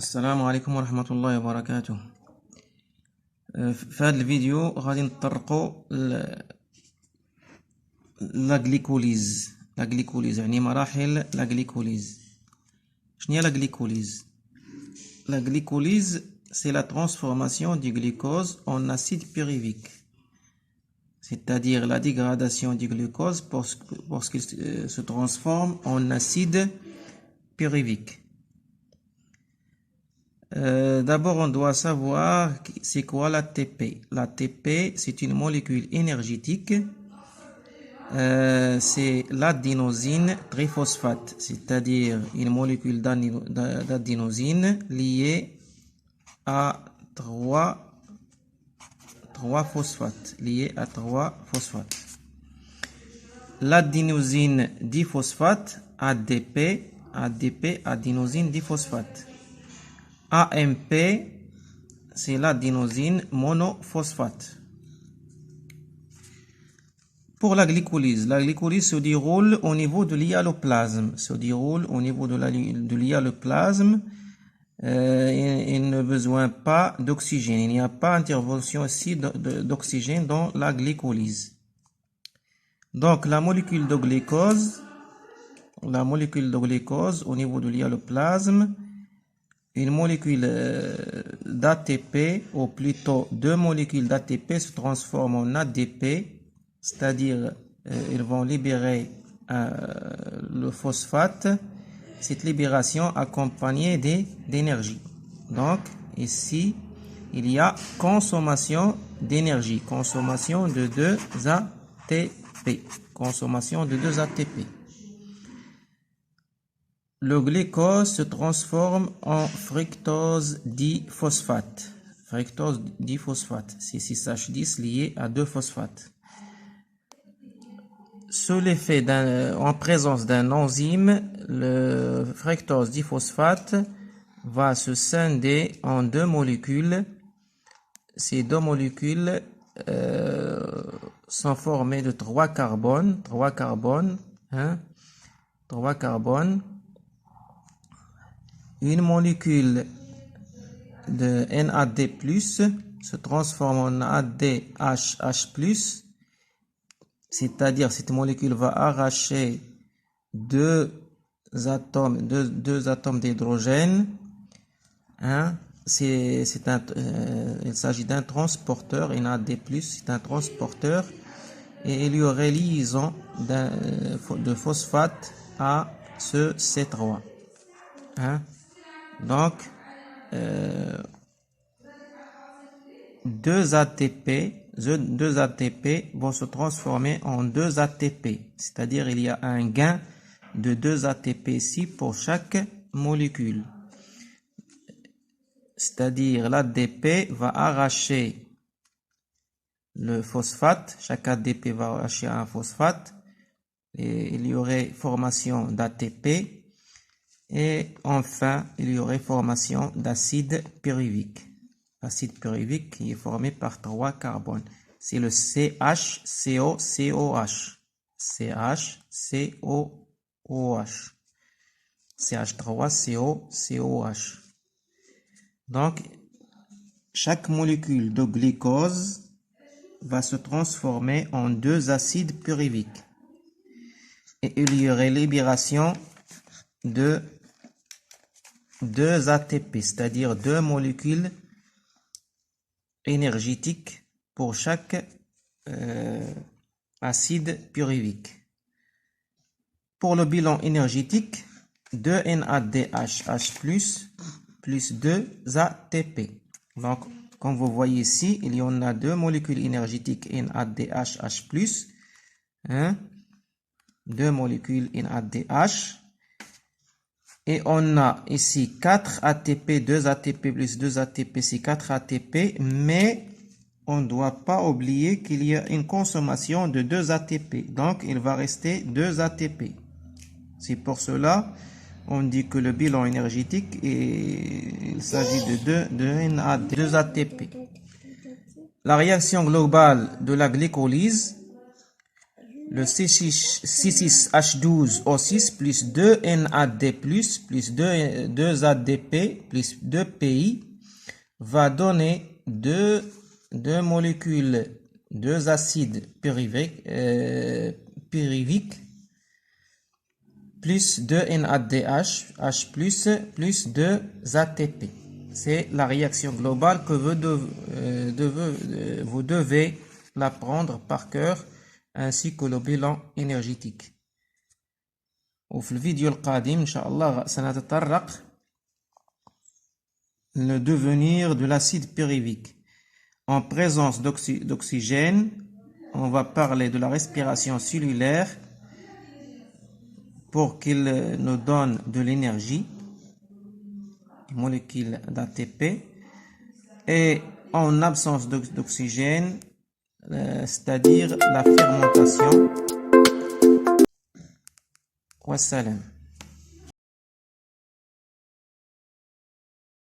السلام عليكم ورحمة الله وبركاته. في هذا الفيديو غادي نطرقوا لا غليكوليز يعني مراحل لا غليكوليز. شنو هي لا غليكوليز؟ La glycolyse, c'est la transformation du glucose en acide pyruvique, c'est-à-dire la dégradation du glucose lorsqu'il se transforme en acide pyruvique. D'abord, on doit savoir c'est quoi l'ATP. L'ATP, c'est une molécule énergétique. C'est l'adénosine triphosphate, c'est-à-dire une molécule d'adénosine liée à trois phosphates. L'adénosine diphosphate, ADP, adénosine diphosphate. AMP, c'est l'adénosine monophosphate. Pour la glycolyse se déroule au niveau de l'hyaloplasme. Il n'a besoin pas d'oxygène. Il n'y a pas intervention aussi d'oxygène dans la glycolyse. Donc la molécule de glucose au niveau de l'hyaloplasme, une molécule d'ATP, ou plutôt deux molécules d'ATP se transforment en ADP, c'est-à-dire ils vont libérer le phosphate. Cette libération accompagnée d'énergie. Donc ici il y a consommation d'énergie, consommation de 2 ATP. Le glucose se transforme en fructose diphosphate. C'est 6H10 lié à 2 phosphates. Sous l'effet en présence d'un enzyme, le fructose diphosphate va se scinder en deux molécules. Ces deux molécules sont formées de 3 carbones. Une molécule de NAD+, se transforme en NADH+, c'est-à-dire cette molécule va arracher deux atomes d'hydrogène. Il s'agit d'un transporteur, NAD+, c'est un transporteur, et il y aurait liaison de phosphate à ce C3. Donc, 2 ATP vont se transformer en 2 ATP, c'est-à-dire il y a un gain de 2 ATP ici pour chaque molécule. C'est-à-dire l'ADP va arracher le phosphate, chaque ADP va arracher un phosphate, et il y aurait formation d'ATP, et enfin il y aurait formation d'acide pyruvique. L'acide pyruvique qui est formé par 3 carbones. C'est le CH3COOH. CH3COOH. Donc, chaque molécule de glucose va se transformer en 2 acides pyruviques. Et il y aurait libération de 2 ATP, c'est-à-dire 2 molécules énergétique pour chaque acide pyruvique. Pour le bilan énergétique, 2 NADH+ plus 2 ATP. Donc, comme vous voyez ici, il y en a 2 molécules énergétiques NADH+, 2 molécules NADH. Et on a ici 4 ATP, 2 ATP plus 2 ATP, c'est 4 ATP, mais on ne doit pas oublier qu'il y a une consommation de 2 ATP. Donc, il va rester 2 ATP. C'est pour cela on dit que le bilan énergétique, il s'agit de 2 ATP. La réaction globale de la glycolyse, le C6H12O6 plus 2 NAD+, plus 2 ADP, plus 2 PI, va donner deux molécules, deux acides pyruviques, plus 2 NADH, H+, plus 2 ATP. C'est la réaction globale que vous devez l'apprendre par cœur, ainsi que le bilan énergétique. وفي الفيديو القادم إن شاء الله سنتطرق le devenir de l'acide pyruvique. En présence d'oxygène, on va parler de la respiration cellulaire pour qu'il nous donne de l'énergie, molécules d'ATP, et en absence d'oxygène, c'est-à-dire la fermentation. Wassalam.